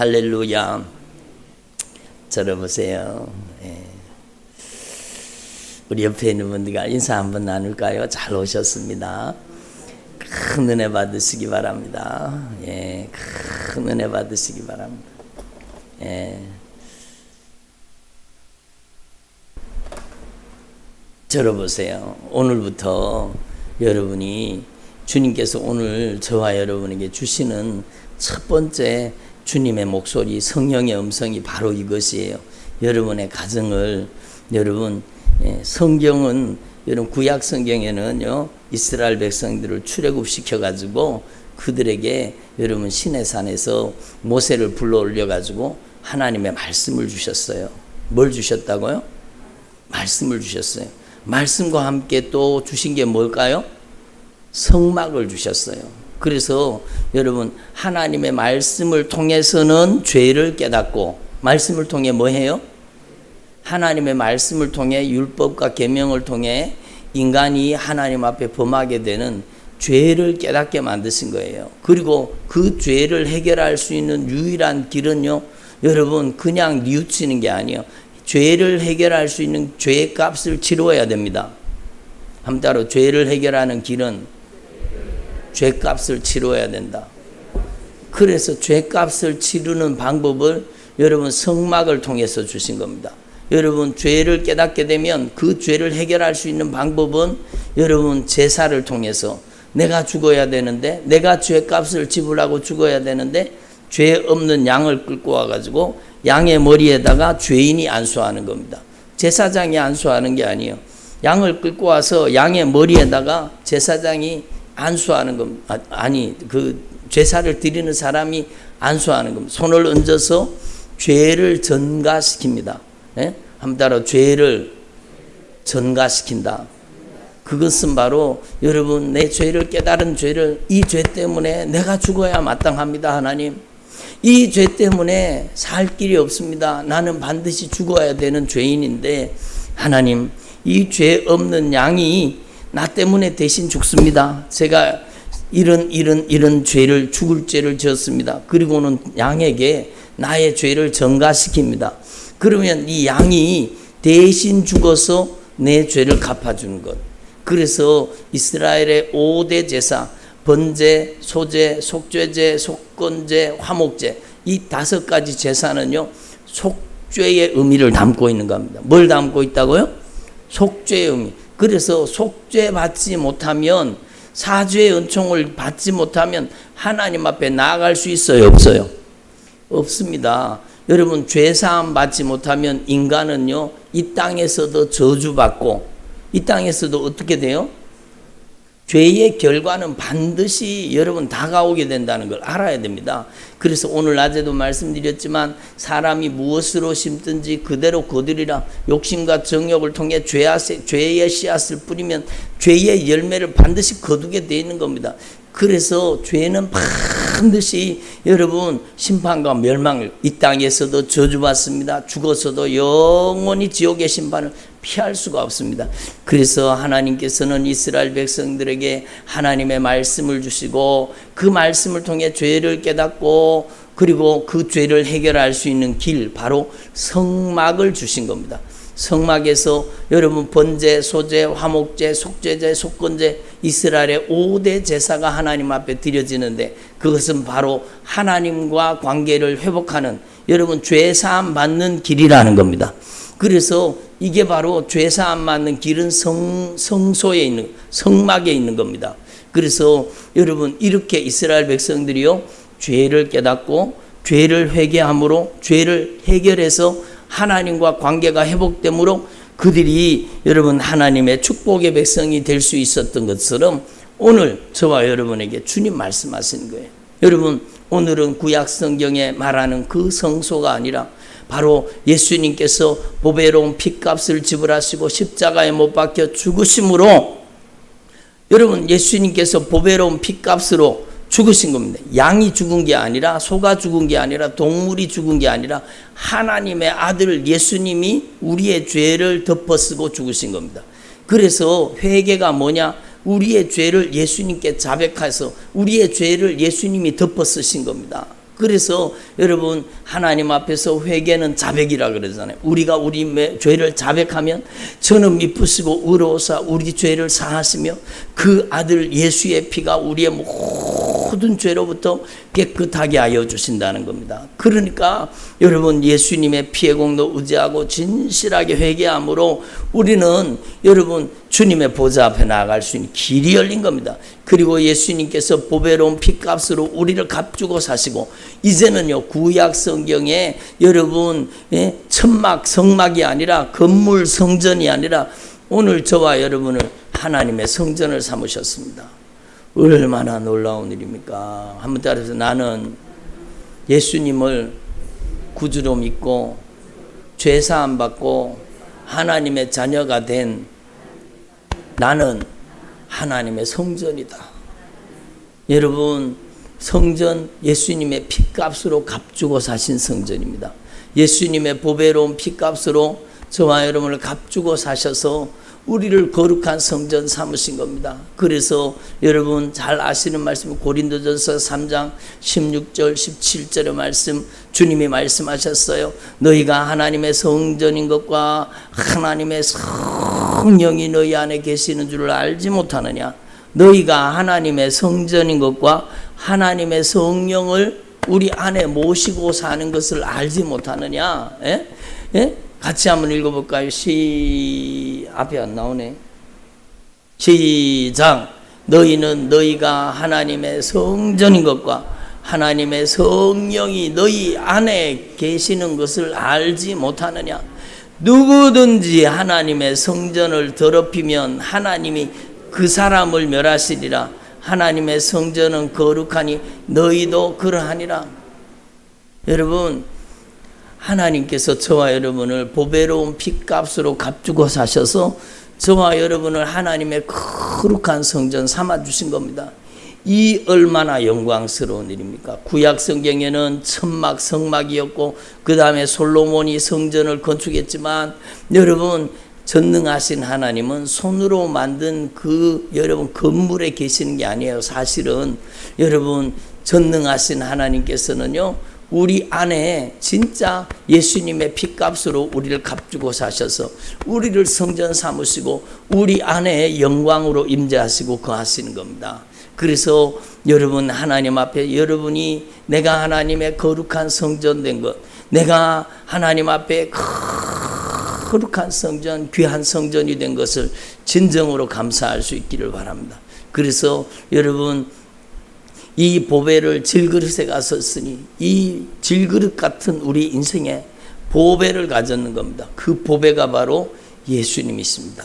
할렐루야. 들어보세요. 우리 옆에 있는 분들과 인사 한번 나눌까요? 잘 오셨습니다. 큰 은혜 받으시기 바랍니다. 큰 은혜 받으시기 바랍니다. 들어보세요. 오늘부터 여러분이 주님께서 오늘 저와 여러분에게 주시는 첫 번째 주님의 목소리, 성령의 음성이 바로 이것이에요. 여러분의 가정을, 여러분 성경은, 여러분 구약 성경에는요 이스라엘 백성들을 출애굽시켜 가지고 그들에게 여러분 시내산에서 모세를 불러 올려 가지고 하나님의 말씀을 주셨어요. 뭘 주셨다고요? 말씀을 주셨어요. 말씀과 함께 또 주신 게 뭘까요? 성막을 주셨어요. 그래서 여러분 하나님의 말씀을 통해서는 죄를 깨닫고, 말씀을 통해 뭐 해요? 하나님의 말씀을 통해 율법과 계명을 통해 인간이 하나님 앞에 범하게 되는 죄를 깨닫게 만드신 거예요. 그리고 그 죄를 해결할 수 있는 유일한 길은요, 여러분 그냥 뉘우치는 게 아니에요. 죄를 해결할 수 있는 죄의 값을 치루어야 됩니다. 한 따로 죄를 해결하는 길은 죄값을 치루어야 된다. 그래서 죄값을 치르는 방법을 여러분 성막을 통해서 주신 겁니다. 여러분 죄를 깨닫게 되면 그 죄를 해결할 수 있는 방법은 여러분 제사를 통해서, 내가 죽어야 되는데, 내가 죄값을 지불하고 죽어야 되는데 죄 없는 양을 끌고 와가지고 양의 머리에다가 죄인이 안수하는 겁니다. 제사장이 안수하는 게 아니에요. 양을 끌고 와서 양의 머리에다가 제사장이 안수하는 겁니다. 그 제사를 드리는 사람이 안수하는 겁니다. 손을 얹어서 죄를 전가시킵니다. 한번 따라, 죄를 전가시킨다. 그것은 바로 여러분 내 죄를 깨달은 죄를, 이 죄 때문에 내가 죽어야 마땅합니다. 하나님, 이 죄 때문에 살 길이 없습니다. 나는 반드시 죽어야 되는 죄인인데 하나님, 이 죄 없는 양이 나 때문에 대신 죽습니다. 제가 이런 죄를, 죽을 죄를 지었습니다. 그리고는 양에게 나의 죄를 전가시킵니다. 그러면 이 양이 대신 죽어서 내 죄를 갚아주는 것. 그래서 이스라엘의 5대 제사, 번제, 소제, 속죄제, 속건제, 화목제, 이 5가지 제사는요 속죄의 의미를 담고 있는 겁니다. 뭘 담고 있다고요? 속죄의 의미. 그래서 속죄 받지 못하면, 사죄의 은총을 받지 못하면 하나님 앞에 나아갈 수 있어요? 없어요? 없습니다. 여러분 죄사함 받지 못하면 인간은요 이 땅에서도 저주받고, 이 땅에서도 어떻게 돼요? 죄의 결과는 반드시 여러분 다가오게 된다는 걸 알아야 됩니다. 그래서 오늘 낮에도 말씀드렸지만 사람이 무엇으로 심든지 그대로 거두리라. 욕심과 정욕을 통해 죄의 씨앗을 뿌리면 죄의 열매를 반드시 거두게 되어 있는 겁니다. 그래서 죄는 반드시 여러분 심판과 멸망을, 이 땅에서도 저주받습니다. 죽어서도 영원히 지옥의 심판을 피할 수가 없습니다. 그래서 하나님께서는 이스라엘 백성들에게 하나님의 말씀을 주시고 그 말씀을 통해 죄를 깨닫고 그리고 그 죄를 해결할 수 있는 길, 바로 성막을 주신 겁니다. 성막에서 여러분 번제, 소제, 화목제, 속죄제, 속건제, 이스라엘의 5대 제사가 하나님 앞에 드려지는데 그것은 바로 하나님과 관계를 회복하는, 여러분 죄사함 받는 길이라는 겁니다. 그래서 이게 바로 죄사함 받는 길은 성소에 있는, 성막에 있는 겁니다. 그래서 여러분 이렇게 이스라엘 백성들이요 죄를 깨닫고 죄를 회개함으로 죄를 해결해서 하나님과 관계가 회복되므로 그들이 여러분 하나님의 축복의 백성이 될 수 있었던 것처럼 오늘 저와 여러분에게 주님 말씀하시는 거예요. 여러분 오늘은 구약 성경에 말하는 그 성소가 아니라 바로 예수님께서 보배로운 핏값을 지불하시고 십자가에 못 박혀 죽으심으로, 여러분 예수님께서 보배로운 핏값으로 죽으신 겁니다. 양이 죽은 게 아니라, 소가 죽은 게 아니라, 동물이 죽은 게 아니라 하나님의 아들 예수님이 우리의 죄를 덮어쓰고 죽으신 겁니다. 그래서 회개가 뭐냐? 우리의 죄를 예수님께 자백해서 우리의 죄를 예수님이 덮어쓰신 겁니다. 그래서 여러분 하나님 앞에서 회개는 자백이라 그러잖아요. 우리가 우리 죄를 자백하면 저는 미쁘시고 의로우사 우리 죄를 사하시며 그 아들 예수의 피가 우리의 모든 죄로부터 깨끗하게 하여 주신다는 겁니다. 그러니까 여러분 예수님의 피의 공로 의지하고 진실하게 회개함으로 우리는 여러분 주님의 보좌 앞에 나아갈 수 있는 길이 열린 겁니다. 그리고 예수님께서 보배로운 피값으로 우리를 값주고 사시고 이제는요 구약 성경에 여러분 천막 성막이 아니라 건물 성전이 아니라 오늘 저와 여러분을 하나님의 성전을 삼으셨습니다. 얼마나 놀라운 일입니까? 한번 따라서 나는 예수님을 구주로 믿고 죄사함 받고 하나님의 자녀가 된 나는 하나님의 성전이다. 여러분 성전 예수님의 피값으로 값주고 사신 성전입니다. 예수님의 보배로운 피값으로 저와 여러분을 값주고 사셔서 우리를 거룩한 성전 삼으신 겁니다. 그래서 여러분 잘 아시는 말씀 고린도전서 3장 16절 17절의 말씀 주님이 말씀하셨어요. 너희가 하나님의 성전인 것과 하나님의 성령이 너희 안에 계시는 줄을 알지 못하느냐. 너희가 하나님의 성전인 것과 하나님의 성령을 우리 안에 모시고 사는 것을 알지 못하느냐. 예? 예? 같이 한번 읽어볼까요? 앞에 안 나오네. 시작. 너희는 너희가 하나님의 성전인 것과 하나님의 성령이 너희 안에 계시는 것을 알지 못하느냐. 누구든지 하나님의 성전을 더럽히면 하나님이 그 사람을 멸하시리라. 하나님의 성전은 거룩하니 너희도 그러하니라. 여러분 하나님께서 저와 여러분을 보배로운 피값으로 값주고 사셔서 저와 여러분을 하나님의 거룩한 성전 삼아주신 겁니다. 이 얼마나 영광스러운 일입니까? 구약 성경에는 천막 성막이었고 그 다음에 솔로몬이 성전을 건축했지만 여러분 전능하신 하나님은 손으로 만든 그 여러분 건물에 계시는 게 아니에요. 사실은 여러분 전능하신 하나님께서는요 우리 안에 진짜 예수님의 피값으로 우리를 값주고 사셔서 우리를 성전 삼으시고 우리 안에 영광으로 임재하시고 거하시는 겁니다. 그래서 여러분 하나님 앞에 여러분이 내가 하나님의 거룩한 성전 된 것, 내가 하나님 앞에 거룩한 성전, 귀한 성전이 된 것을 진정으로 감사할 수 있기를 바랍니다. 그래서 여러분 이 보배를 질그릇에 가졌으니 이 질그릇 같은 우리 인생에 보배를 가졌는 겁니다. 그 보배가 바로 예수님이십니다.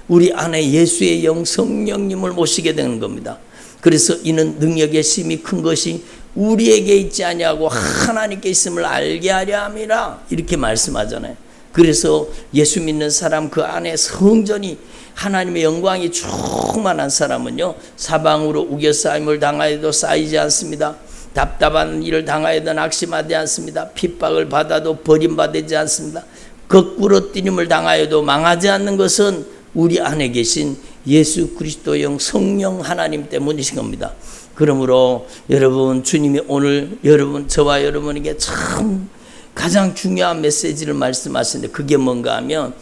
우리 안에 예수의 영 성령님을 모시게 되는 겁니다. 그래서 이는 능력의 심이 큰 것이 우리에게 있지 아니하고 하나님께 있음을 알게 하려 함이라 이렇게 말씀하잖아요. 그래서 예수 믿는 사람 그 안에 성전이 하나님의 영광이 충만한 사람은요 사방으로 우겨싸임을 당하여도 쌓이지 않습니다. 답답한 일을 당하여도 낙심하지 않습니다. 핍박을 받아도 버림받지 않습니다. 거꾸로 뛰림을 당하여도 망하지 않는 것은 우리 안에 계신 예수 그리스도의 영 성령 하나님 때문이신 겁니다. 그러므로 여러분 주님이 오늘 여러분 저와 여러분에게 참 가장 중요한 메시지를 말씀하시는데 그게 뭔가 하면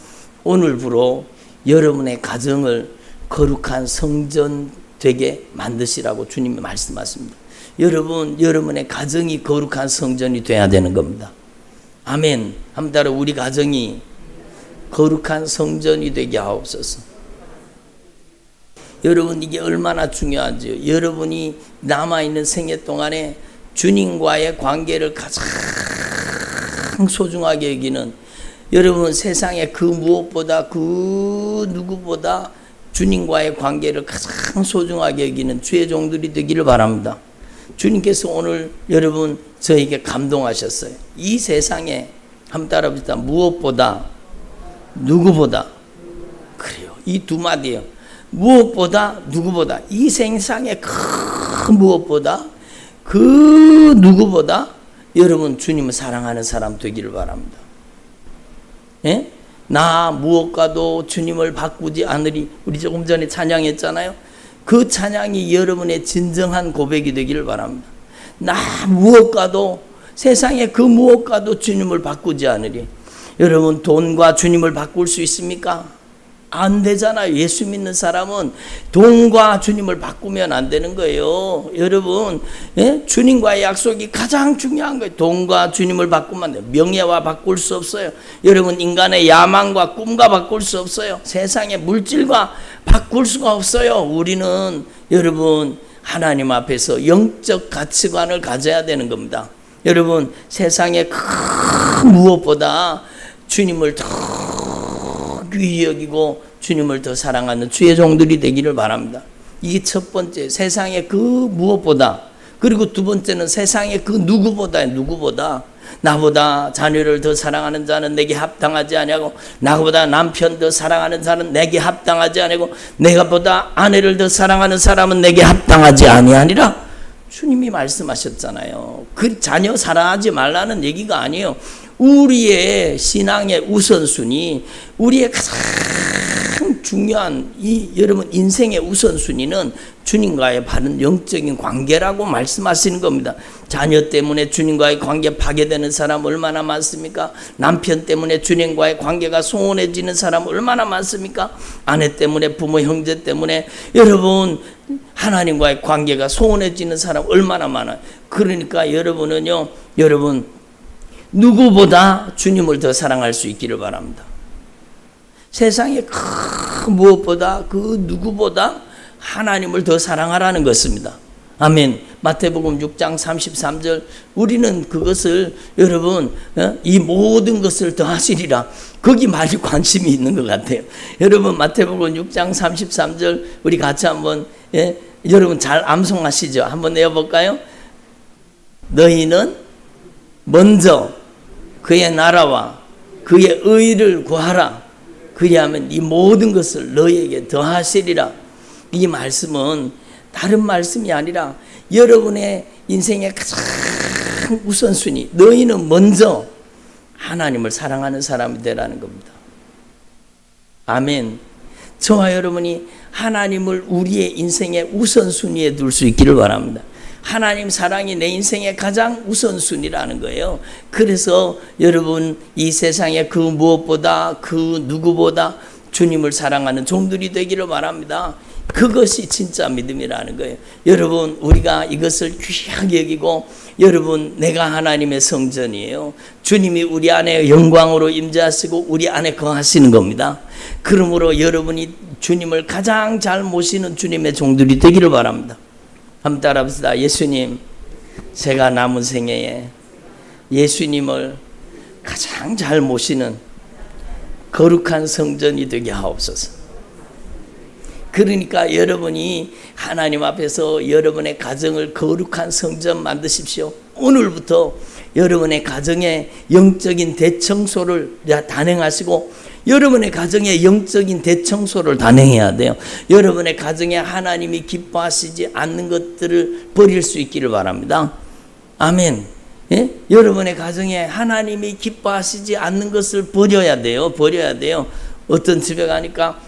오늘부로 여러분의 가정을 거룩한 성전 되게 만드시라고 주님이 말씀하십니다. 여러분 여러분의 가정이 거룩한 성전이 돼야 되는 겁니다. 아멘. 한번 따라 우리 가정이 거룩한 성전이 되게 하옵소서. 여러분 이게 얼마나 중요한지요. 여러분이 남아있는 생애 동안에 주님과의 관계를 가장 소중하게 여기는 여러분 세상에 그 무엇보다 그 누구보다 주님과의 관계를 가장 소중하게 여기는 주의 종들이 되기를 바랍니다. 주님께서 오늘 여러분 저에게 감동하셨어요. 이 세상에 한번 따라봅시다. 무엇보다 누구보다 그래요. 이 두 마디예요. 무엇보다 누구보다 이 세상에 그 무엇보다 그 누구보다 여러분 주님을 사랑하는 사람 되기를 바랍니다. 예? 나 무엇과도 주님을 바꾸지 않으리. 우리 조금 전에 찬양했잖아요. 그 찬양이 여러분의 진정한 고백이 되기를 바랍니다. 나 무엇과도 세상에 그 무엇과도 주님을 바꾸지 않으리. 여러분, 돈과 주님을 바꿀 수 있습니까? 안 되잖아요. 예수 믿는 사람은 돈과 주님을 바꾸면 안 되는 거예요. 여러분, 주님과의 약속이 가장 중요한 거예요. 돈과 주님을 바꾸면 안 돼요. 명예와 바꿀 수 없어요. 여러분, 인간의 야망과 꿈과 바꿀 수 없어요. 세상의 물질과 바꿀 수가 없어요. 우리는 여러분, 하나님 앞에서 영적 가치관을 가져야 되는 겁니다. 여러분, 세상의 큰 무엇보다 주님을 더 귀히 여기고 주님을 더 사랑하는 주의 종들이 되기를 바랍니다. 이게 첫 번째, 세상의 그 무엇보다. 그리고 두 번째는 세상의 그 누구보다 나보다 자녀를 더 사랑하는 자는 내게 합당하지 아니하고, 나보다 남편 더 사랑하는 자는 내게 합당하지 아니하고, 내가보다 아내를 더 사랑하는 사람은 내게 합당하지 아니하니라. 주님이 말씀하셨잖아요. 그 자녀 사랑하지 말라는 얘기가 아니에요. 우리의 신앙의 우선순위, 우리의 가장 중요한 여러분 인생의 우선순위는 주님과의 바른 영적인 관계라고 말씀하시는 겁니다. 자녀 때문에 주님과의 관계 파괴되는 사람 얼마나 많습니까? 남편 때문에 주님과의 관계가 소원해지는 사람 얼마나 많습니까? 아내 때문에, 부모, 형제 때문에 여러분 하나님과의 관계가 소원해지는 사람 얼마나 많아요. 그러니까 여러분은요, 여러분 누구보다 주님을 더 사랑할 수 있기를 바랍니다. 세상의 그 무엇보다 그 누구보다 하나님을 더 사랑하라는 것입니다. 아멘. 마태복음 6장 33절, 우리는 그것을 여러분 이 모든 것을 더 하시리라, 거기 많이 관심이 있는 것 같아요. 여러분 마태복음 6장 33절 우리 같이 한번 여러분 잘 암송하시죠? 한번 내어볼까요? 너희는 먼저 그의 나라와 그의 의를 구하라. 그리하면 이 모든 것을 너희에게 더하시리라. 이 말씀은 다른 말씀이 아니라 여러분의 인생의 가장 우선순위, 너희는 먼저 하나님을 사랑하는 사람이 되라는 겁니다. 아멘. 저와 여러분이 하나님을 우리의 인생의 우선순위에 둘 수 있기를 바랍니다. 하나님 사랑이 내 인생의 가장 우선순위라는 거예요. 그래서 여러분 이 세상의 그 무엇보다 그 누구보다 주님을 사랑하는 종들이 되기를 바랍니다. 그것이 진짜 믿음이라는 거예요. 여러분 우리가 이것을 귀하게 여기고, 여러분 내가 하나님의 성전이에요. 주님이 우리 안에 영광으로 임재하시고 우리 안에 거하시는 겁니다. 그러므로 여러분이 주님을 가장 잘 모시는 주님의 종들이 되기를 바랍니다. 한번 따라합시다. 예수님, 제가 남은 생애에 예수님을 가장 잘 모시는 거룩한 성전이 되게 하옵소서. 그러니까 여러분이 하나님 앞에서 여러분의 가정을 거룩한 성전 만드십시오. 오늘부터 여러분의 가정에 영적인 대청소를 단행하시고, 여러분의 가정에 영적인 대청소를 단행해야 돼요. 여러분의 가정에 하나님이 기뻐하시지 않는 것들을 버릴 수 있기를 바랍니다. 아멘. 예? 여러분의 가정에 하나님이 기뻐하시지 않는 것을 버려야 돼요. 버려야 돼요. 어떤 집에 가니까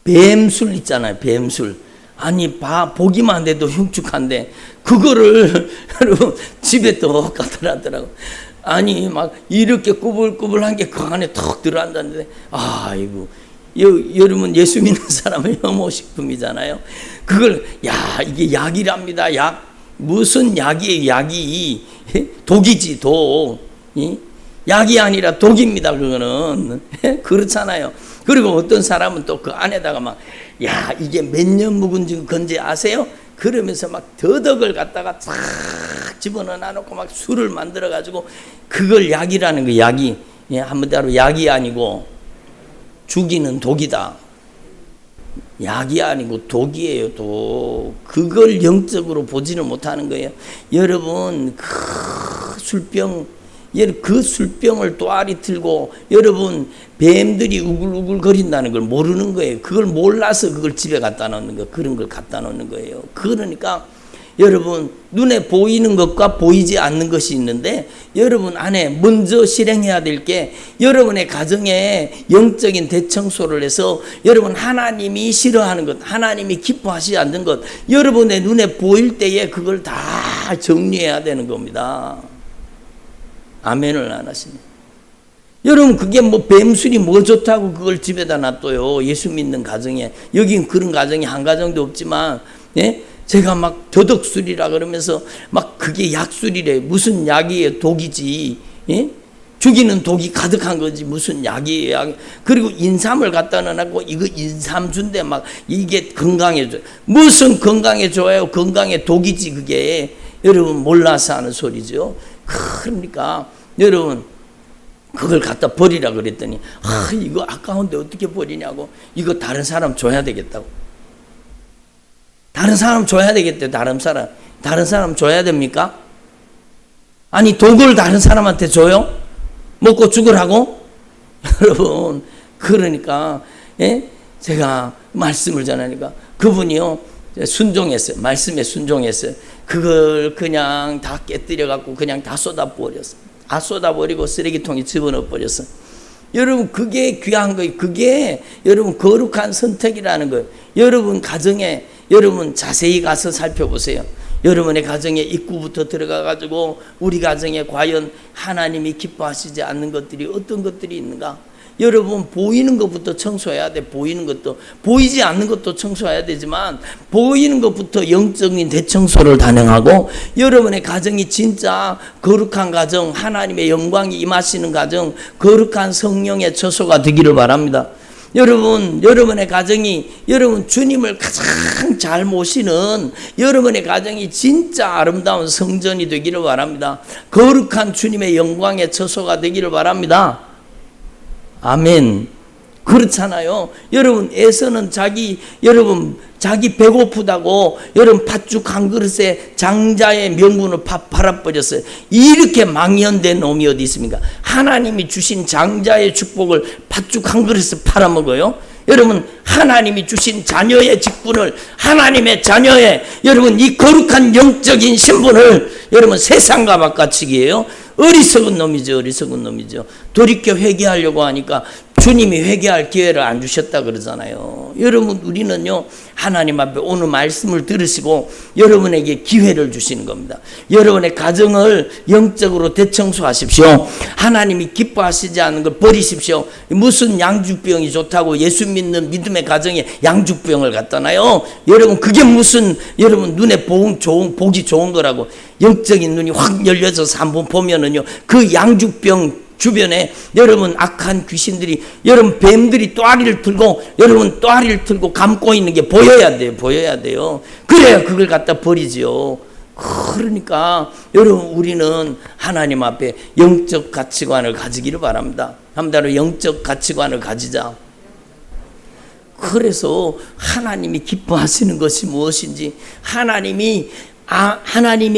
뱀술 있잖아요. 뱀술. 아니 보기만 해도 흉측한데 그거를 여러분 집에 또 갖다 놨더라고. 아니 막 이렇게 꾸불꾸불한 게 그 안에 턱 들어앉았는데, 아이고 여러분 예수 믿는 사람의 혐오식품이잖아요. 그걸 이게 약이랍니다. 약. 무슨 약이에요? 약이 독이지 독. 약이 아니라 독입니다. 그거는. 그렇잖아요. 그리고 어떤 사람은 또 그 안에다가 막 이게 몇 년 묵은 건지 아세요? 그러면서 막 더덕을 갖다가 쫙 집어넣어놓고 막 술을 만들어가지고 그걸 약이라는 거. 약이 한마디로 약이 아니고 죽이는 독이다. 약이 아니고 독이에요. 독. 그걸 영적으로 보지를 못하는 거예요. 여러분 그 술병, 그 술병을 또아리 틀고 여러분 뱀들이 우글우글 거린다는 걸 모르는 거예요. 그걸 몰라서 그걸 집에 갖다 놓는 거, 그런 걸 갖다 놓는 거예요. 그러니까 여러분 눈에 보이는 것과 보이지 않는 것이 있는데, 여러분 안에 먼저 실행해야 될 게 여러분의 가정에 영적인 대청소를 해서 여러분 하나님이 싫어하는 것, 하나님이 기뻐하시지 않는 것, 여러분의 눈에 보일 때에 그걸 다 정리해야 되는 겁니다. 아멘을 안 하시네. 여러분 그게 뭐 뱀술이 뭐 좋다고 그걸 집에다 놔둬요. 예수 믿는 가정에. 여긴 그런 가정이 한 가정도 없지만, 예? 제가 막 도덕술이라 그러면서 막 그게 약술이래. 무슨 약이에요? 독이지. 예? 죽이는 독이 가득한 거지 무슨 약이에요. 약. 그리고 인삼을 갖다 놔놓고 이거 인삼 준대 막 이게 건강에 좋아요. 무슨 건강에 좋아요? 건강에 독이지 그게. 여러분 몰라서 하는 소리죠. 그러니까 여러분 그걸 갖다 버리라 그랬더니 이거 아까운데 어떻게 버리냐고. 이거 다른 사람 줘야 되겠다고. 다른 사람 줘야 되겠대. 다른 사람 줘야 됩니까? 아니 독을 다른 사람한테 줘요? 먹고 죽으라고? 여러분 그러니까 예? 제가 말씀을 전하니까 그분이요 순종했어요. 말씀에 순종했어요. 그걸 그냥 다 깨뜨려 갖고 그냥 다 쏟아버렸어요. 다 쏟아버리고 쓰레기통에 집어넣어 버렸어요. 여러분 그게 귀한 거예요. 그게 여러분 거룩한 선택이라는 거예요. 여러분 가정에 여러분 자세히 가서 살펴보세요. 여러분의 가정의 입구부터 들어가 가지고 우리 가정에 과연 하나님이 기뻐하시지 않는 것들이 어떤 것들이 있는가? 여러분 보이는 것부터 청소해야 돼. 보이는 것도. 보이지 않는 것도 청소해야 되지만 보이는 것부터 영적인 대청소를 단행하고 여러분의 가정이 진짜 거룩한 가정, 하나님의 영광이 임하시는 가정, 거룩한 성령의 처소가 되기를 바랍니다. 여러분의 가정이 여러분 주님을 가장 잘 모시는 여러분의 가정이 진짜 아름다운 성전이 되기를 바랍니다. 거룩한 주님의 영광의 처소가 되기를 바랍니다. 아멘. 그렇잖아요. 여러분 에서는 자기 배고프다고 여러분 팥죽 한 그릇에 장자의 명분을 팔아버렸어요. 이렇게 망연된 놈이 어디 있습니까? 하나님이 주신 장자의 축복을 팥죽 한 그릇에 팔아먹어요. 여러분 하나님이 주신 자녀의 직분을 하나님의 자녀의 여러분 이 거룩한 영적인 신분을 여러분 세상과 바꿔치기예요. 어리석은 놈이죠. 어리석은 놈이죠. 돌이켜 회개하려고 하니까 주님이 회개할 기회를 안 주셨다 그러잖아요. 여러분 우리는요 하나님 앞에 오늘 말씀을 들으시고 여러분에게 기회를 주시는 겁니다. 여러분의 가정을 영적으로 대청소하십시오. 하나님이 기뻐하시지 않는 걸 버리십시오. 무슨 양주병이 좋다고 예수 믿는 믿음의 가정에 양주병을 갖다 놔요. 여러분 그게 무슨 여러분 눈에 복이 좋은 거라고. 영적인 눈이 확 열려져서 한번 보면은요 그 양주병 주변에 여러분 악한 귀신들이 여러분 뱀들이 또아리를 틀고 감고 있는 게 보여야 돼요. 그래야 그걸 갖다 버리지요. 그러니까 여러분 우리는 하나님 앞에 영적 가치관을 가지기를 바랍니다. 한마디로 영적 가치관을 가지자. 그래서 하나님이 기뻐하시는 것이 무엇인지 하나님이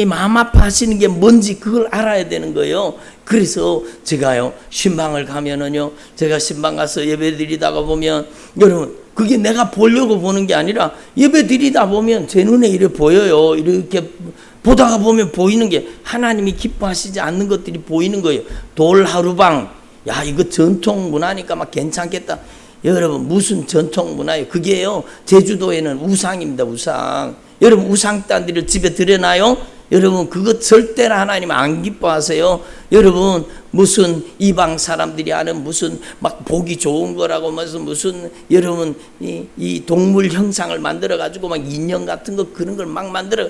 마음 아파하시는 게 뭔지 그걸 알아야 되는 거예요. 그래서 제가요 신방을 가면은요 제가 신방 가서 예배 드리다가 보면 여러분 그게 내가 보려고 보는 게 아니라 예배 드리다 보면 제 눈에 이래 보여요. 이렇게 보다가 보면 보이는 게 하나님이 기뻐하시지 않는 것들이 보이는 거예요. 돌 하루방 야 이거 전통 문화니까 막 괜찮겠다. 여러분 무슨 전통 문화예요? 그게요 제주도에는 우상입니다. 우상. 여러분 우상단들을 집에 들여놔요? 여러분 그거 절대로 하나님 안 기뻐하세요. 여러분 무슨 이방 사람들이 하는 무슨 막 보기 좋은 거라고 무슨 여러분 이 동물 형상을 만들어 가지고 막 인형 같은 거 그런 걸 막 만들어.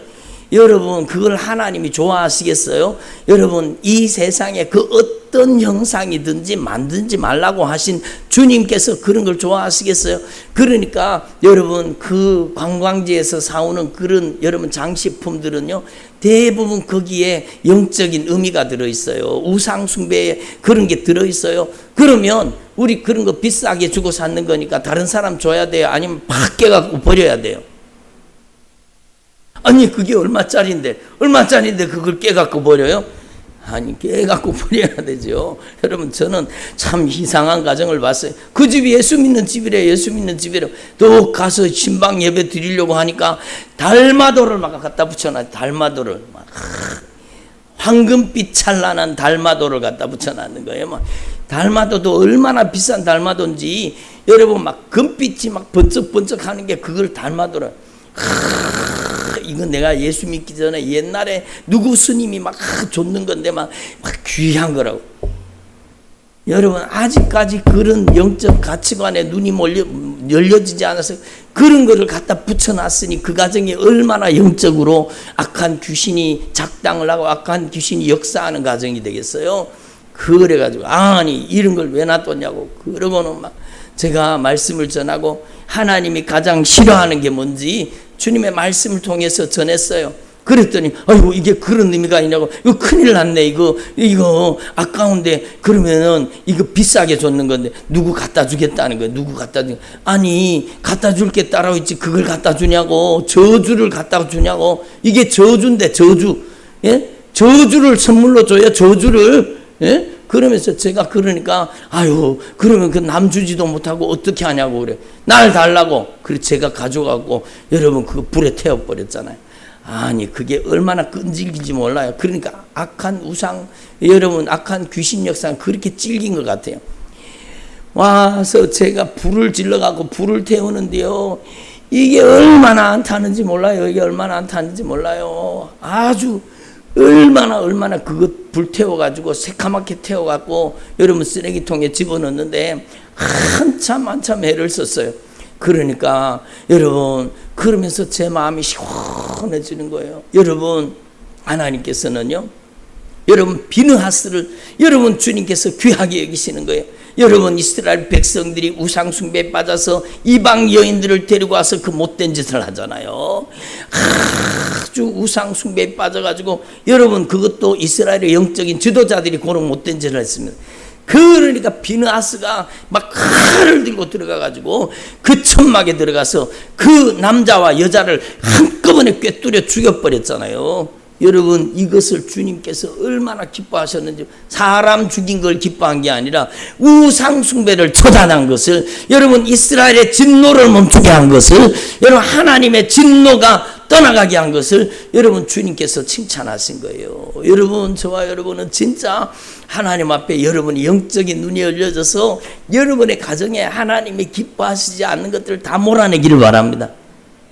여러분 그걸 하나님이 좋아하시겠어요? 여러분 이 세상에 그 어떤 형상이든지 만들지 말라고 하신 주님께서 그런 걸 좋아하시겠어요? 그러니까 여러분 그 관광지에서 사오는 그런 여러분 장식품들은요 대부분 거기에 영적인 의미가 들어있어요. 우상 숭배에 그런 게 들어있어요. 그러면 우리 그런 거 비싸게 주고 샀는 거니까 다른 사람 줘야 돼요? 아니면 팍 깨갖고 버려야 돼요? 아니 그게 얼마짜리인데 그걸 깨갖고 버려요? 아니 깨갖고 버려야 되죠. 여러분 저는 참 이상한 가정을 봤어요. 그 집이 예수 믿는 집이래. 또 가서 신방 예배 드리려고 하니까 달마도를 막 갖다 붙여놔. 달마도를 막 황금빛 찬란한 달마도를 갖다 붙여놨는 거예요. 막 달마도도 얼마나 비싼 달마도인지 여러분 막 금빛이 막 번쩍번쩍하는 게 그걸 달마도를 이건 내가 예수 믿기 전에 옛날에 누구 스님이 막 줬는 건데 막 귀한 거라고. 여러분 아직까지 그런 영적 가치관에 눈이 열려지지 않아서 그런 거를 갖다 붙여놨으니 그 가정이 얼마나 영적으로 악한 귀신이 작당을 하고 악한 귀신이 역사하는 가정이 되겠어요. 그래가지고 아니 이런 걸 왜 놔뒀냐고. 그러고는 막 제가 말씀을 전하고 하나님이 가장 싫어하는 게 뭔지 주님의 말씀을 통해서 전했어요. 그랬더니 아이고 이게 그런 의미가 있냐고. 이거 큰일 났네. 이거 아까운데 그러면은 이거 비싸게 줬는 건데 누구 갖다 주겠다는 거예요. 누구 갖다 주? 아니 갖다 줄 게 따로 있지 그걸 갖다 주냐고. 저주를 갖다 주냐고. 이게 저주인데 저주. 예? 저주를 선물로 줘요. 저주를. 예? 그러면서 제가 그러니까 아유 그러면 그 남 주지도 못하고 어떻게 하냐고 그래. 날 달라고. 그래 제가 가져가고 여러분 그거 불에 태워버렸잖아요. 아니 그게 얼마나 끈질긴지 몰라요. 그러니까 악한 우상 여러분 악한 귀신 역사는 그렇게 질긴 것 같아요. 와서 제가 불을 질러갖고 불을 태우는데요. 이게 얼마나 안 타는지 몰라요. 이게 얼마나 안 타는지 몰라요. 아주 얼마나 그것 불 태워가지고 새카맣게 태워갖고 여러분 쓰레기통에 집어넣는데 한참 애를 썼어요. 그러니까 여러분 그러면서 제 마음이 시원해지는 거예요. 여러분 하나님께서는요 여러분 비느하스를 여러분 주님께서 귀하게 여기시는 거예요. 여러분 이스라엘 백성들이 우상 숭배에 빠져서 이방 여인들을 데리고 와서 그 못된 짓을 하잖아요. 아주 우상 숭배에 빠져가지고 여러분 그것도 이스라엘의 영적인 지도자들이 그런 못된 짓을 했습니다. 그러니까 비느하스가 막 칼을 들고 들어가가지고 그 천막에 들어가서 그 남자와 여자를 한꺼번에 꿰뚫려 죽여버렸잖아요. 여러분 이것을 주님께서 얼마나 기뻐하셨는지. 사람 죽인 걸 기뻐한 게 아니라 우상 숭배를 처단한 것을 여러분 이스라엘의 진노를 멈추게 한 것을 여러분 하나님의 진노가 떠나가게 한 것을 여러분 주님께서 칭찬하신 거예요. 여러분 저와 여러분은 진짜 하나님 앞에 여러분이 영적인 눈이 열려져서 여러분의 가정에 하나님이 기뻐하시지 않는 것들을 다 몰아내기를 바랍니다.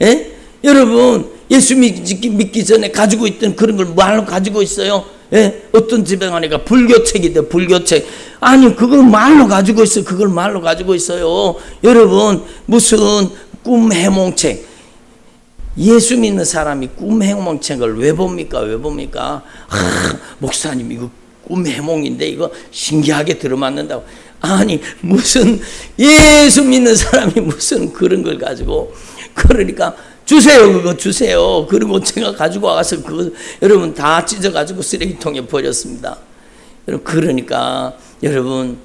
예? 여러분 예수 믿기 전에 가지고 있던 그런 걸 말로 가지고 있어요. 예? 어떤 집에 가니까 불교책이다. 불교책. 아니 그걸 말로 가지고 있어요. 그걸 말로 가지고 있어요. 여러분 무슨 꿈 해몽책. 예수 믿는 사람이 꿈 해몽책을 왜 봅니까? 왜 봅니까? 목사님 이거 꿈 해몽인데 이거 신기하게 들어맞는다고. 아니 무슨 예수 믿는 사람이 무슨 그런 걸 가지고. 그러니까 주세요. 그거 주세요. 그리고 제가 가지고 와서 그거 여러분 다 찢어가지고 쓰레기통에 버렸습니다. 여러분 그러니까 여러분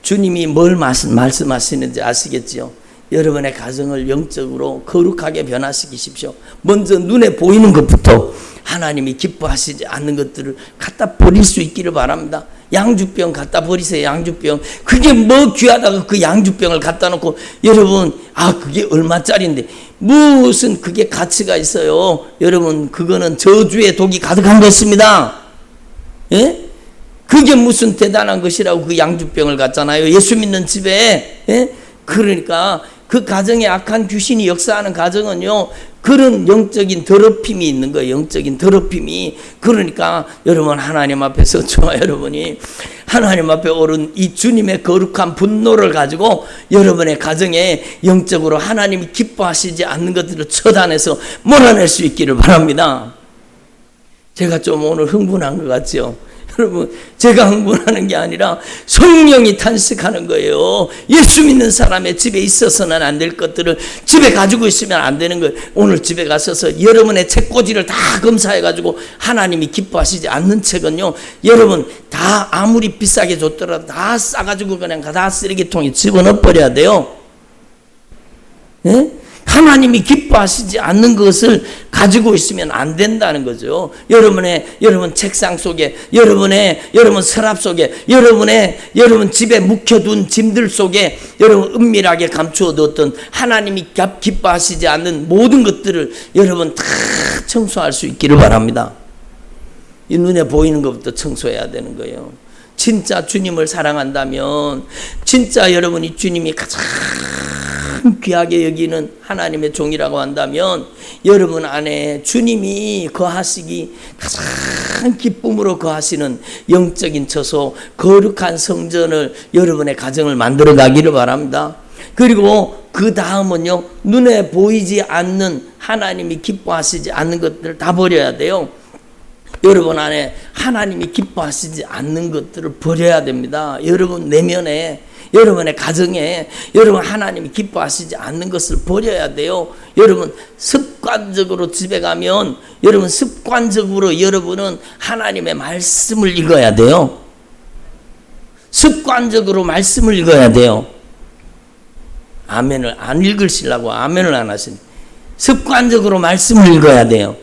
주님이 뭘 말씀하시는지 아시겠죠? 여러분의 가정을 영적으로 거룩하게 변화시키십시오. 먼저 눈에 보이는 것부터 하나님이 기뻐하시지 않는 것들을 갖다 버릴 수 있기를 바랍니다. 양주병 갖다 버리세요. 양주병. 그게 뭐 귀하다고 그 양주병을 갖다 놓고 여러분 그게 얼마짜리인데 무슨 그게 가치가 있어요. 여러분 그거는 저주의 독이 가득한 것입니다. 예? 그게 무슨 대단한 것이라고 그 양주병을 갖잖아요. 예수 믿는 집에. 예? 그러니까 그 가정에 악한 귀신이 역사하는 가정은요 그런 영적인 더럽힘이 있는 거예요. 영적인 더럽힘이. 그러니까 여러분 하나님 앞에서 저와 여러분이 하나님 앞에 오른 이 주님의 거룩한 분노를 가지고 여러분의 가정에 영적으로 하나님이 기뻐하시지 않는 것들을 처단해서 몰아낼 수 있기를 바랍니다. 제가 좀 오늘 흥분한 것 같죠? 여러분 제가 흥분하는 게 아니라 성령이 탄식하는 거예요. 예수 믿는 사람의 집에 있어서는 안 될 것들을 집에 가지고 있으면 안 되는 거예요. 오늘 집에 가셔서 여러분의 책꽂이를 다 검사해가지고 하나님이 기뻐하시지 않는 책은요 여러분 다 아무리 비싸게 줬더라도 다 싸가지고 그냥 다 쓰레기통에 집어넣어 버려야 돼요. 예? 하나님이 기뻐하시지 않는 것을 가지고 있으면 안 된다는 거죠. 여러분 책상 속에, 여러분 서랍 속에, 여러분 집에 묵혀둔 짐들 속에 여러분 은밀하게 감추어 뒀던 하나님이 기뻐하시지 않는 모든 것들을 여러분 다 청소할 수 있기를 바랍니다. 이 눈에 보이는 것부터 청소해야 되는 거예요. 진짜 주님을 사랑한다면, 진짜 여러분이 주님이 가장 가장 귀하게 여기는 하나님의 종이라고 한다면 여러분 안에 주님이 거하시기 가장 기쁨으로 거하시는 영적인 처소 거룩한 성전을 여러분의 가정을 만들어 가기를 바랍니다. 그리고 그 다음은요, 눈에 보이지 않는 하나님이 기뻐하시지 않는 것들을 다 버려야 돼요. 여러분 안에 하나님이 기뻐하시지 않는 것들을 버려야 됩니다. 여러분 내면에, 여러분의 가정에 여러분 하나님이 기뻐하시지 않는 것을 버려야 돼요. 여러분 습관적으로 집에 가면 여러분 습관적으로 여러분은 하나님의 말씀을 읽어야 돼요. 습관적으로 말씀을 읽어야 돼요. 아멘을 안 읽으시려고 아멘을 안 하시네. 습관적으로 말씀을 읽어야 돼요.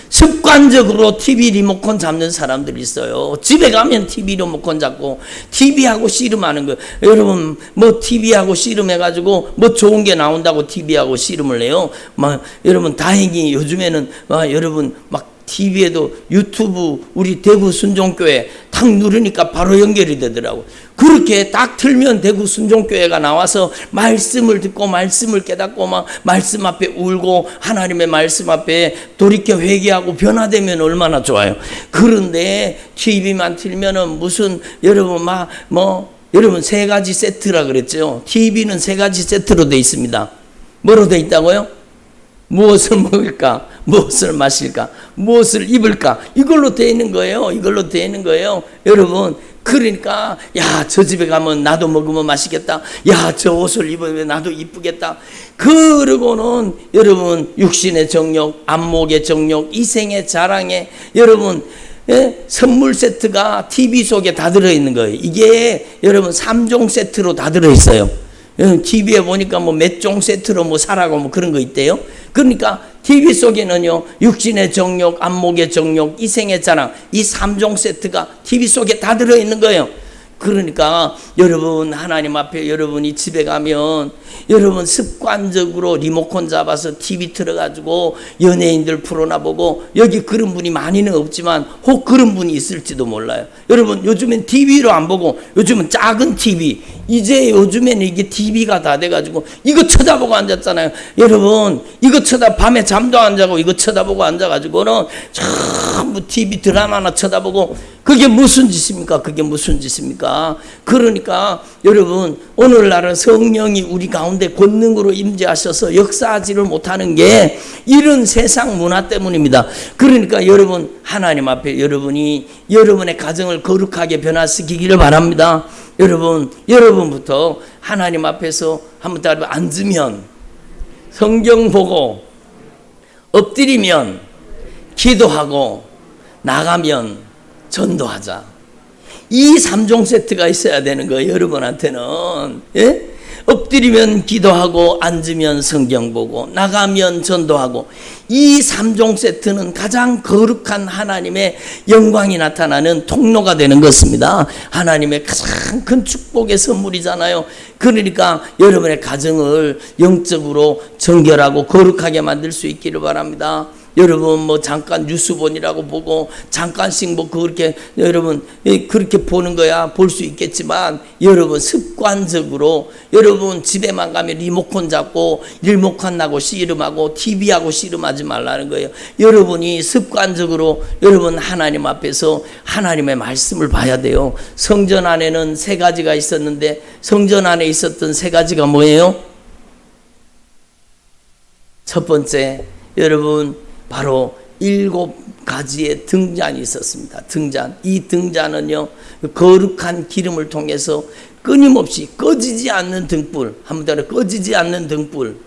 습관적으로 TV 리모컨 잡는 사람들이 있어요. 집에 가면 TV 리모컨 잡고 TV하고 씨름하는 거예요. 여러분 뭐 TV하고 씨름해가지고 뭐 좋은 게 나온다고 TV하고 씨름을 해요. 막 여러분 다행히 요즘에는 여러분 막 TV에도 유튜브 우리 대구 순종교회 탁 누르니까 바로 연결이 되더라고. 그렇게 딱 틀면 대구 순종교회가 나와서 말씀을 듣고 말씀을 깨닫고 막 말씀 앞에 울고 하나님의 말씀 앞에 돌이켜 회개하고 변화되면 얼마나 좋아요. 그런데 TV만 틀면은 무슨 여러분 여러분 세 가지 세트라 그랬죠. TV는 세 가지 세트로 돼 있습니다. 뭐로 돼 있다고요? 무엇을 먹을까? 무엇을 마실까? 무엇을 입을까? 이걸로 되어 있는 거예요. 이걸로 되어 있는 거예요. 여러분, 그러니까 야, 저 집에 가면 나도 먹으면 맛있겠다. 야, 저 옷을 입으면 나도 이쁘겠다. 그러고는 여러분 육신의 정욕, 안목의 정욕, 이생의 자랑에 여러분 선물 세트가 TV 속에 다 들어있는 거예요. 이게 여러분 3종 세트로 다 들어있어요. TV에 보니까 뭐 몇 종 세트로 뭐 사라고 뭐 그런 거 있대요. 그러니까 TV 속에는요, 육신의 정욕, 안목의 정욕, 이생의 자랑, 이 3종 세트가 TV 속에 다 들어있는 거예요. 그러니까 여러분 하나님 앞에 여러분이 집에 가면 여러분 습관적으로 리모컨 잡아서 TV 틀어가지고 연예인들 프로나 보고, 여기 그런 분이 많이는 없지만 혹 그런 분이 있을지도 몰라요. 여러분 요즘엔 TV로 안 보고 요즘은 작은 TV, 이제 요즘에는 이게 TV가 다 돼가지고 이거 쳐다보고 앉았잖아요. 여러분 이거 밤에 잠도 안 자고 이거 쳐다보고 앉아가지고는 전부 TV 드라마나 쳐다보고, 그게 무슨 짓입니까? 그게 무슨 짓입니까? 그러니까 여러분 오늘날은 성령이 우리 가운데 권능으로 임재하셔서 역사하지를 못하는 게 이런 세상 문화 때문입니다. 그러니까 여러분 하나님 앞에 여러분이 여러분의 가정을 거룩하게 변화시키기를 바랍니다. 여러분부터 하나님 앞에서 한번 따라 앉으면, 성경 보고, 엎드리면, 기도하고, 나가면 전도하자. 이 3종 세트가 있어야 되는 거예요. 여러분한테는. 예? 엎드리면 기도하고, 앉으면 성경 보고, 나가면 전도하고, 이 3종 세트는 가장 거룩한 하나님의 영광이 나타나는 통로가 되는 것입니다. 하나님의 가장 큰 축복의 선물이잖아요. 그러니까 여러분의 가정을 영적으로 정결하고 거룩하게 만들 수 있기를 바랍니다. 여러분 뭐 잠깐 뉴스 보니라고 보고 잠깐씩 뭐 그렇게 여러분 그렇게 보는 거야 볼 수 있겠지만, 여러분 습관적으로 여러분 집에만 가면 리모컨 잡고 리모컨하고 씨름하고 TV하고 씨름하지 말라는 거예요. 여러분이 습관적으로 여러분 하나님 앞에서 하나님의 말씀을 봐야 돼요. 성전 안에는 세 가지가 있었는데 성전 안에 있었던 세 가지가 뭐예요? 첫 번째, 여러분 바로 7가지의 등잔이 있었습니다. 등잔. 이 등잔은요, 거룩한 기름을 통해서 끊임없이 꺼지지 않는 등불. 한번 따라 꺼지지 않는 등불.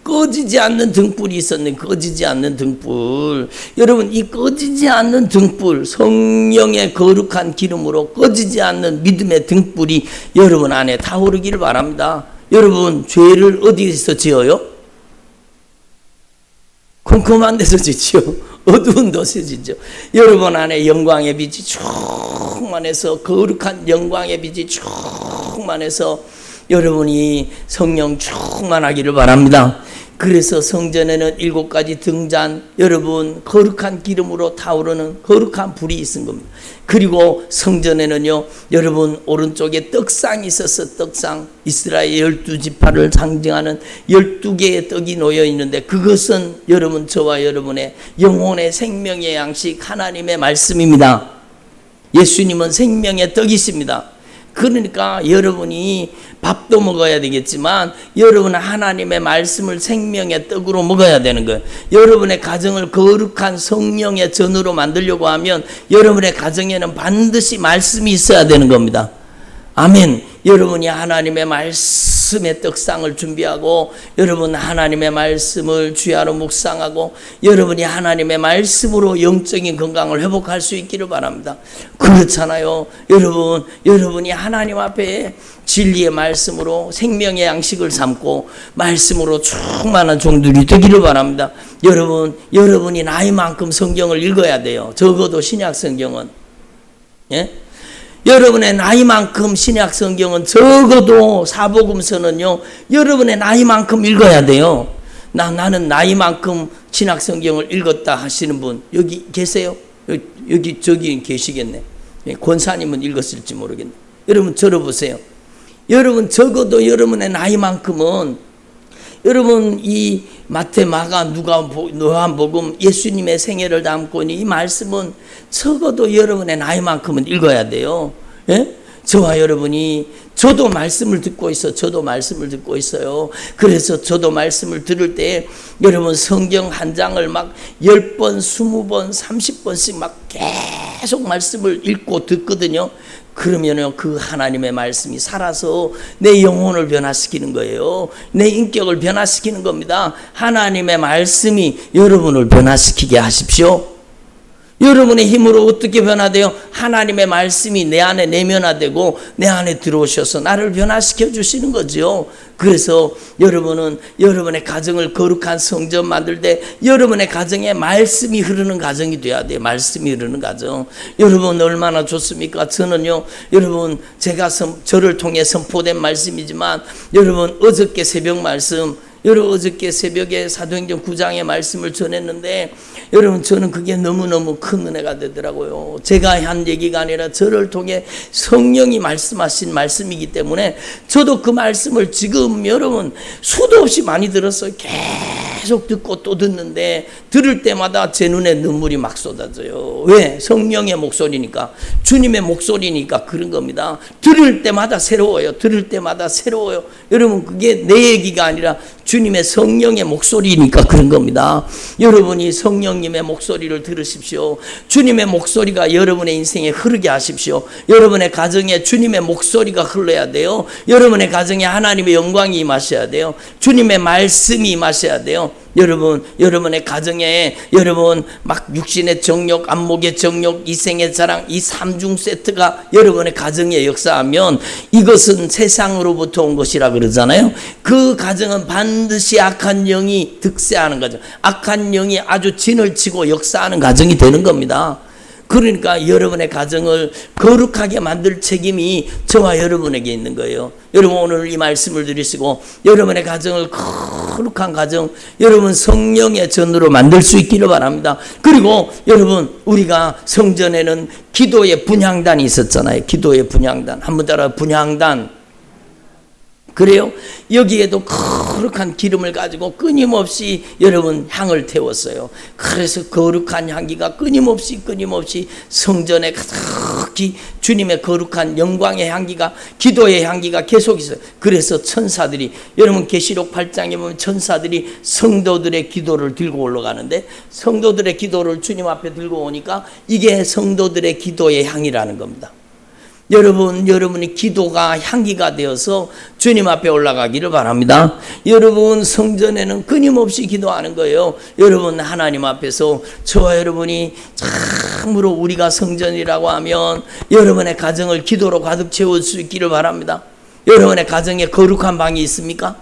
꺼지지 않는 등불이 있었네. 꺼지지 않는 등불. 여러분 이 꺼지지 않는 등불, 성령의 거룩한 기름으로 꺼지지 않는 믿음의 등불이 여러분 안에 타오르기를 바랍니다. 여러분 죄를 어디에서 지어요? 컴컴한 데서 지죠. 어두운 데서 지죠. 여러분 안에 영광의 빛이 충만해서, 거룩한 영광의 빛이 충만해서 여러분이 성령 충만하기를 바랍니다. 그래서 성전에는 7가지 등잔, 여러분 거룩한 기름으로 타오르는 거룩한 불이 있은 겁니다. 그리고 성전에는요, 여러분 오른쪽에 떡상이 있어서 떡상, 이스라엘 12지파를 상징하는 12개의 떡이 놓여 있는데, 그것은 여러분 저와 여러분의 영혼의 생명의 양식 하나님의 말씀입니다. 예수님은 생명의 떡이십니다. 그러니까 여러분이 밥도 먹어야 되겠지만 여러분은 하나님의 말씀을 생명의 떡으로 먹어야 되는 거예요. 여러분의 가정을 거룩한 성령의 전으로 만들려고 하면 여러분의 가정에는 반드시 말씀이 있어야 되는 겁니다. 아멘. 여러분이 하나님의 말씀의 떡상을 준비하고, 여러분 하나님의 말씀을 주야로 묵상하고, 여러분이 하나님의 말씀으로 영적인 건강을 회복할 수 있기를 바랍니다. 그렇잖아요. 여러분이 하나님 앞에 진리의 말씀으로 생명의 양식을 삼고 말씀으로 충만한 종들이 되기를 바랍니다. 여러분이 나이만큼 성경을 읽어야 돼요. 적어도 신약 성경은. 예? 여러분의 나이만큼 신약 성경은, 적어도 사복음서는요, 여러분의 나이만큼 읽어야 돼요. 나는 나이만큼 신약 성경을 읽었다 하시는 분 여기 계세요? 저기 계시겠네. 권사님은 읽었을지 모르겠네. 여러분 들어보세요. 여러분 적어도 여러분의 나이만큼은, 여러분 이 마태, 마가, 누가, 요한복음, 예수님의 생애를 담고 있는 이 말씀은 적어도 여러분의 나이만큼은 읽어야 돼요. 예? 저와 여러분이, 저도 말씀을 듣고 있어요. 그래서 저도 말씀을 들을 때 여러분 성경 한 장을 막 10번, 20번, 30번씩 막 계속 말씀을 읽고 듣거든요. 그러면요, 그 하나님의 말씀이 살아서 내 영혼을 변화시키는 거예요. 내 인격을 변화시키는 겁니다. 하나님의 말씀이 여러분을 변화시키게 하십시오. 여러분의 힘으로 어떻게 변화돼요? 하나님의 말씀이 내 안에 내면화되고 내 안에 들어오셔서 나를 변화시켜 주시는 거죠. 그래서 여러분은 여러분의 가정을 거룩한 성전 만들 때 여러분의 가정에 말씀이 흐르는 가정이 돼야 돼요. 말씀이 흐르는 가정. 여러분 얼마나 좋습니까? 저는요, 여러분 제가 저를 통해 선포된 말씀이지만, 여러분 어저께 새벽 말씀, 여러분 어저께 새벽에 사도행전 9장의 말씀을 전했는데, 여러분 저는 그게 너무너무 큰 은혜가 되더라고요. 제가 한 얘기가 아니라 저를 통해 성령이 말씀하신 말씀이기 때문에 저도 그 말씀을 지금 여러분 수도 없이 많이 들었어요. 계속 듣고 또 듣는데, 들을 때마다 제 눈에 눈물이 막 쏟아져요. 왜? 성령의 목소리니까, 주님의 목소리니까 그런 겁니다. 들을 때마다 새로워요. 여러분 그게 내 얘기가 아니라 주님의 성령의 목소리니까 그런 겁니다. 여러분이 성령님의 목소리를 들으십시오. 주님의 목소리가 여러분의 인생에 흐르게 하십시오. 여러분의 가정에 주님의 목소리가 흘러야 돼요. 여러분의 가정에 하나님의 영광이 임하셔야 돼요. 주님의 말씀이 임하셔야 돼요. 여러분의 가정에 여러분 막 육신의 정욕, 안목의 정욕, 이생의 자랑, 이 3중 세트가 여러분의 가정에 역사하면 이것은 세상으로부터 온 것이라 그러잖아요. 그 가정은 반드시 악한 영이 득세하는 가정, 악한 영이 아주 진을 치고 역사하는 가정이 되는 겁니다. 그러니까 여러분의 가정을 거룩하게 만들 책임이 저와 여러분에게 있는 거예요. 여러분 오늘 이 말씀을 들으시고 여러분의 가정을 거룩한 가정, 여러분 성령의 전으로 만들 수 있기를 바랍니다. 그리고 여러분 우리가 성전에는 기도의 분향단이 있었잖아요. 기도의 분향단. 한번 따라 분향단. 그래요? 여기에도 거룩한 기름을 가지고 끊임없이 여러분 향을 태웠어요. 그래서 거룩한 향기가 끊임없이 성전에 가득히 주님의 거룩한 영광의 향기가, 기도의 향기가 계속 있어요. 그래서 천사들이, 여러분 계시록 8장에 보면 천사들이 성도들의 기도를 들고 올라가는데, 성도들의 기도를 주님 앞에 들고 오니까 이게 성도들의 기도의 향이라는 겁니다. 여러분의 기도가 향기가 되어서 주님 앞에 올라가기를 바랍니다. 여러분 성전에는 끊임없이 기도하는 거예요. 여러분 하나님 앞에서 저와 여러분이 참으로 우리가 성전이라고 하면 여러분의 가정을 기도로 가득 채울 수 있기를 바랍니다. 여러분의 가정에 거룩한 방이 있습니까?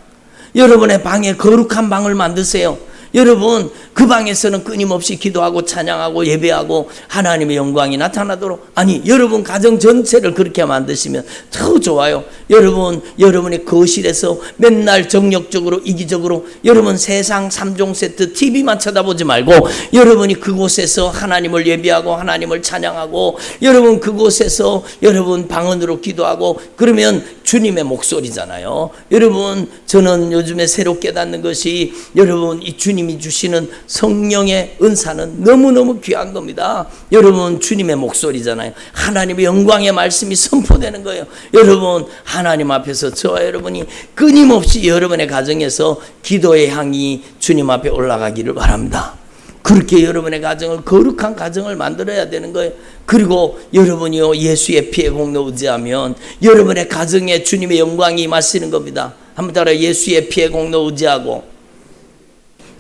여러분의 방에 거룩한 방을 만드세요. 여러분 그 방에서는 끊임없이 기도하고 찬양하고 예배하고 하나님의 영광이 나타나도록, 아니 여러분 가정 전체를 그렇게 만드시면 더 좋아요. 여러분 여러분의 거실에서 맨날 정력적으로 이기적으로 여러분 세상 3종 세트 TV만 쳐다보지 말고 여러분이 그곳에서 하나님을 예배하고 하나님을 찬양하고 여러분 그곳에서 여러분 방언으로 기도하고, 그러면 주님의 목소리잖아요. 여러분 저는 요즘에 새로 깨닫는 것이, 여러분 이 주님이 주시는 성령의 은사는 너무너무 귀한 겁니다. 여러분 주님의 목소리잖아요. 하나님의 영광의 말씀이 선포되는 거예요. 여러분 하나님 앞에서 저와 여러분이 끊임없이 여러분의 가정에서 기도의 향이 주님 앞에 올라가기를 바랍니다. 그렇게 여러분의 가정을 거룩한 가정을 만들어야 되는 거예요. 그리고 여러분이요 예수의 피의 공로 의지하면 여러분의 가정에 주님의 영광이 임하시는 겁니다. 한번 따라, 예수의 피의 공로 의지하고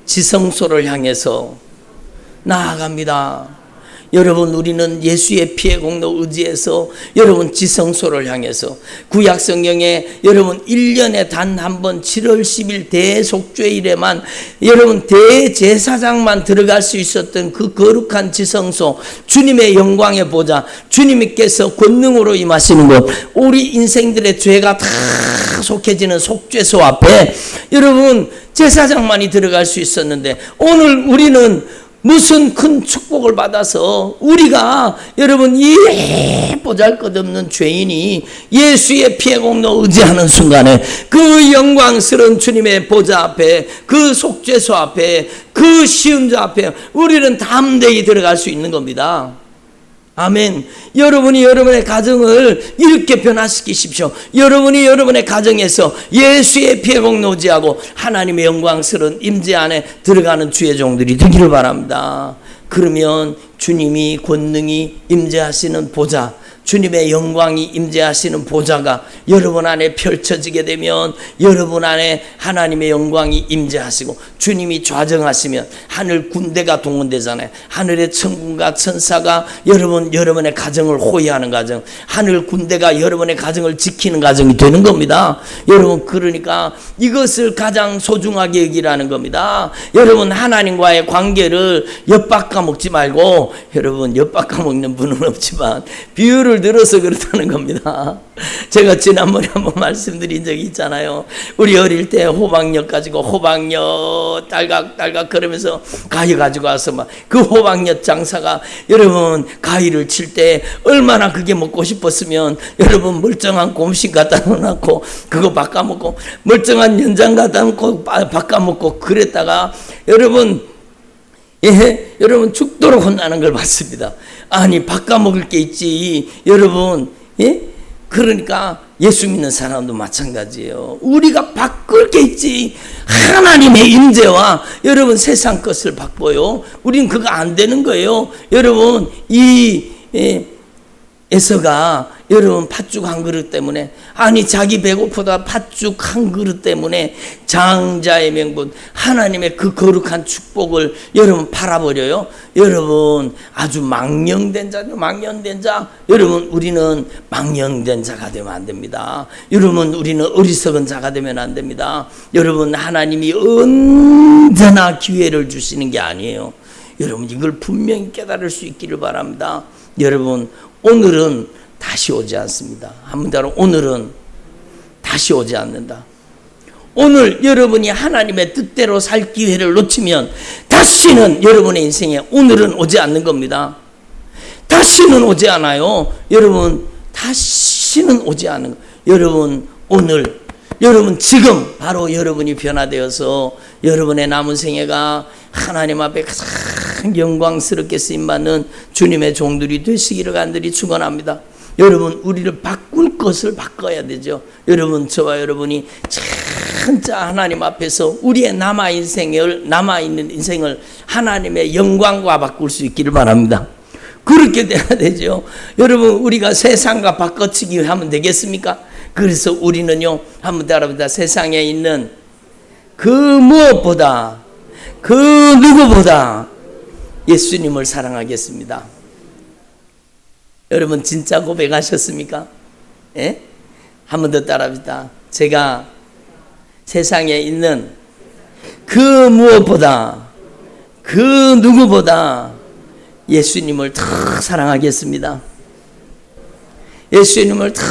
지성소를 향해서 나아갑니다. 여러분 우리는 예수의 피의 공로 의지해서 여러분 지성소를 향해서, 구약 성경에 여러분 1년에 단 한 번 7월 10일 대속죄일에만 여러분 대제사장만 들어갈 수 있었던 그 거룩한 지성소, 주님의 영광의 보좌, 주님께서 권능으로 임하시는 것, 우리 인생들의 죄가 다 속해지는 속죄소 앞에 여러분 제사장만이 들어갈 수 있었는데, 오늘 우리는 무슨 큰 축복을 받아서 우리가 여러분 이 보잘것없는 죄인이 예수의 피의 공로 의지하는 순간에 그 영광스러운 주님의 보좌 앞에, 그 속죄소 앞에, 그 시은자 앞에 우리는 담대히 들어갈 수 있는 겁니다. 아멘. 여러분이 여러분의 가정을 이렇게 변화시키십시오. 여러분이 여러분의 가정에서 예수의 피의 공로 의지하고 하나님의 영광스러운 임재 안에 들어가는 주의 종들이 되기를 바랍니다. 그러면 주님이 권능이 임재하시는 보좌, 주님의 영광이 임재하시는 보좌가 여러분 안에 펼쳐지게 되면 여러분 안에 하나님의 영광이 임재하시고 주님이 좌정하시면 하늘 군대가 동원되잖아요. 하늘의 천군과 천사가 여러분의 가정을 호위하는 가정, 하늘 군대가 여러분의 가정을 지키는 가정이 되는 겁니다. 여러분 그러니까 이것을 가장 소중하게 여기라는 겁니다. 여러분 하나님과의 관계를 엿바꿔 먹지 말고, 여러분 엿바꿔 먹는 분은 없지만 비유를 들어서 그렇다는 겁니다. 제가 지난번에 한번 말씀드린 적이 있잖아요. 우리 어릴 때 호박엿 가지고 호박엿 딸깍딸깍 그러면서 가위 가지고 와서 막 그 호박엿 장사가 여러분 가위를 칠 때 얼마나 그게 먹고 싶었으면 여러분 멀쩡한 곰식 갖다 놓고 그거 바꿔먹고 멀쩡한 연장 갖다 놓고 바꿔먹고 그랬다가 여러분 죽도록 혼나는 걸 봤습니다. 아니 바꿔먹을 게 있지 여러분. 그러니까 예수 믿는 사람도 마찬가지예요. 우리가 바꿀 게 있지. 하나님의 임재와 여러분 세상 것을 바꿔요. 우리는 그거 안 되는 거예요. 여러분 이 에서가 여러분 팥죽 한 그릇 때문에, 아니 자기 배고프다 팥죽 한 그릇 때문에 장자의 명분 하나님의 그 거룩한 축복을 여러분 팔아버려요. 여러분 아주 망령된 자죠. 망령된 자. 여러분 우리는 망령된 자가 되면 안 됩니다. 여러분 우리는 어리석은 자가 되면 안 됩니다. 여러분 하나님이 언제나 기회를 주시는 게 아니에요. 여러분 이걸 분명히 깨달을 수 있기를 바랍니다. 여러분 오늘은 다시 오지 않습니다. 한번 따라, 오늘은 다시 오지 않는다. 오늘 여러분이 하나님의 뜻대로 살 기회를 놓치면 다시는 여러분의 인생에 오늘은 오지 않는 겁니다. 다시는 오지 않아요. 여러분 다시는 오지 않는 거. 여러분 오늘, 여러분 지금 바로 여러분이 변화되어서 여러분의 남은 생애가 하나님 앞에 가장 영광스럽게 쓰임받는 주님의 종들이 되시기를 간절히 축원합니다. 여러분 우리를 바꿀 것을 바꿔야 되죠. 여러분 저와 여러분이 진짜 하나님 앞에서 우리의 남아있는 인생을 하나님의 영광과 바꿀 수 있기를 바랍니다. 그렇게 돼야 되죠. 여러분 우리가 세상과 바꿔치기 하면 되겠습니까? 그래서 우리는요 한번 따라합니다. 세상에 있는 그 무엇보다 그 누구보다 예수님을 사랑하겠습니다. 여러분 진짜 고백하셨습니까? 예? 한 번 더 따라합니다. 제가 세상에 있는 그 무엇보다, 그 누구보다 예수님을 더 사랑하겠습니다. 예수님을 더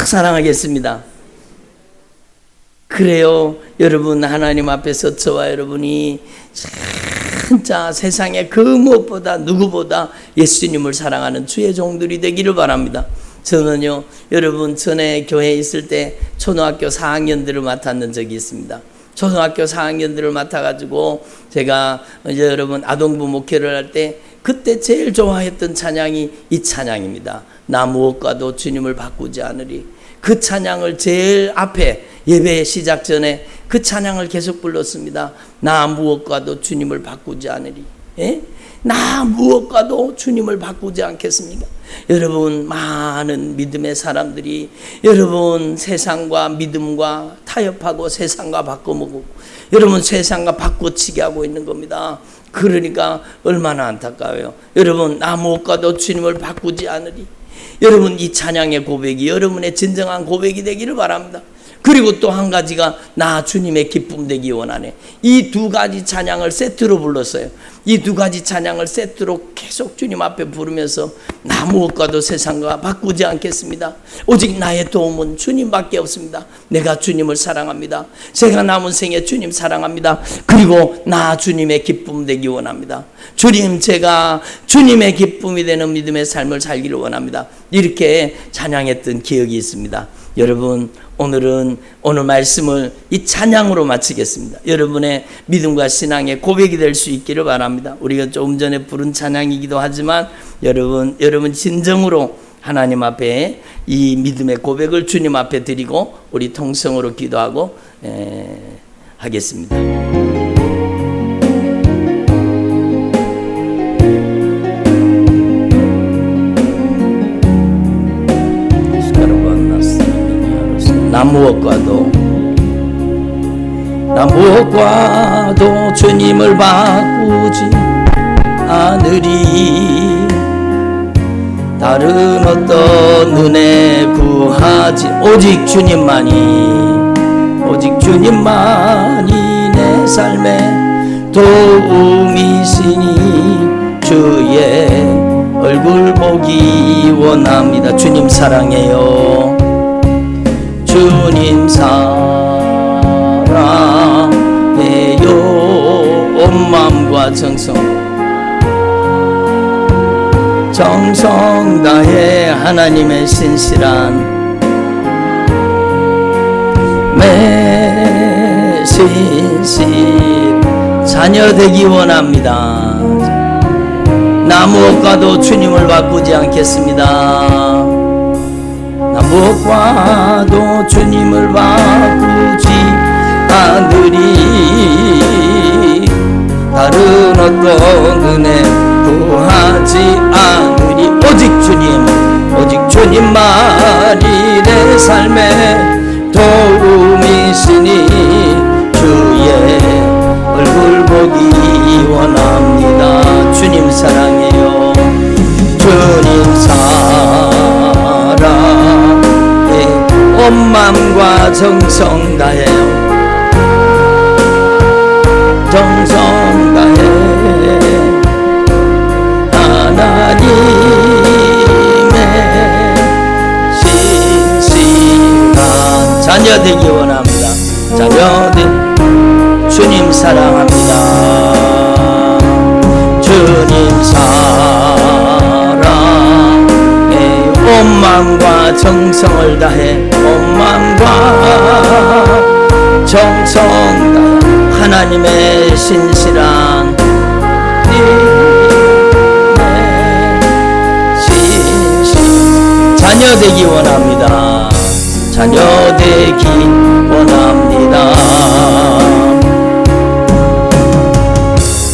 사랑하겠습니다. 그래요. 여러분, 하나님 앞에서 저와 여러분이 진짜 세상에 그 무엇보다 누구보다 예수님을 사랑하는 주의 종들이 되기를 바랍니다. 저는요, 여러분, 전에 교회에 있을 때 초등학교 4학년들을 맡았는 적이 있습니다. 초등학교 4학년들을 맡아가지고 제가 이제 여러분 아동부 목회를 할 때 그때 제일 좋아했던 찬양이 이 찬양입니다. 나 무엇과도 주님을 바꾸지 않으리. 그 찬양을 제일 앞에 예배 시작 전에 그 찬양을 계속 불렀습니다. 나 무엇과도 주님을 바꾸지 않으리. 예? 나 무엇과도 주님을 바꾸지 않겠습니까? 여러분, 많은 믿음의 사람들이 여러분 세상과 믿음과 타협하고 세상과 바꿔먹고 여러분 세상과 바꿔치기 하고 있는 겁니다. 그러니까 얼마나 안타까워요. 여러분, 나 무엇과도 주님을 바꾸지 않으리. 여러분, 이 찬양의 고백이 여러분의 진정한 고백이 되기를 바랍니다. 그리고 또 한 가지가 나 주님의 기쁨 되기 원하네. 이 두 가지 찬양을 세트로 불렀어요. 이 두 가지 찬양을 세트로 계속 주님 앞에 부르면서 나 무엇과도 세상과 바꾸지 않겠습니다. 오직 나의 도움은 주님밖에 없습니다. 내가 주님을 사랑합니다. 제가 남은 생에 주님 사랑합니다. 그리고 나 주님의 기쁨 되기 원합니다. 주님, 제가 주님의 기쁨이 되는 믿음의 삶을 살기를 원합니다. 이렇게 찬양했던 기억이 있습니다. 여러분, 오늘 말씀을 이 찬양으로 마치겠습니다. 여러분의 믿음과 신앙의 고백이 될 수 있기를 바랍니다. 우리가 조금 전에 부른 찬양이기도 하지만 여러분 진정으로 하나님 앞에 이 믿음의 고백을 주님 앞에 드리고 우리 통성으로 기도하고 하겠습니다. 나 무엇과도 주님을 바꾸지 않으리. 다른 어떤 은혜 구하지 오직 주님만이 내 삶의 도움이시니 주의 얼굴 보기 원합니다. 주님 사랑해요. 주님 사랑해요. 온 마음과 정성 다해 하나님의 신실한 자녀 되기 원합니다. 나 무엇과도 주님을 바꾸지 않겠습니다. 무엇과도 주님을 바꾸지 않으리. 다른 어떤 은혜 구하지 않으리. 오직 주님만이 내 삶의 도움이시니 주의 얼굴 보기 원합니다. 주님 사랑해요. 주님 온 마음과 정성 다해요. 정성 다해 하나님의 신실한 자녀 되기 원합니다. 자녀들 주님 사랑합니다. 주님 사랑해 온 마음과 정성을 다해 온 마음과 정성 다해 하나님의 신실한 자녀 되기 원합니다. 자녀 되기 원합니다.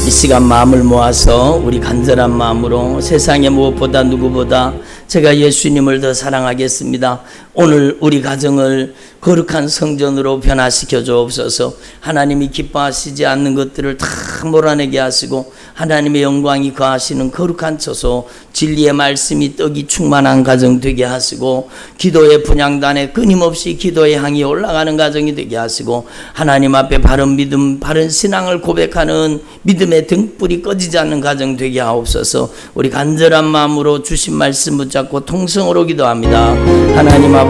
이 시간 마음을 모아서 우리 간절한 마음으로 세상의 무엇보다 누구보다 제가 예수님을 더 사랑하겠습니다. 오늘 우리 가정을 거룩한 성전으로 변화시켜 주옵소서. 하나님이 기뻐하시지 않는 것들을 다 다 몰아내게 하시고 하나님의 영광이 거하시는 거룩한 처소, 진리의 말씀이 떡이 충만한 가정 되게 하시고 기도의 분향단에 끊임없이 기도의 향이 올라가는 가정이 되게 하시고 하나님 앞에 바른 믿음, 바른 신앙을 고백하는 믿음의 등불이 꺼지지 않는 가정 되게 하옵소서. 우리 간절한 마음으로 주신 말씀 붙잡고 통성으로 기도합니다. 하나님 아버지,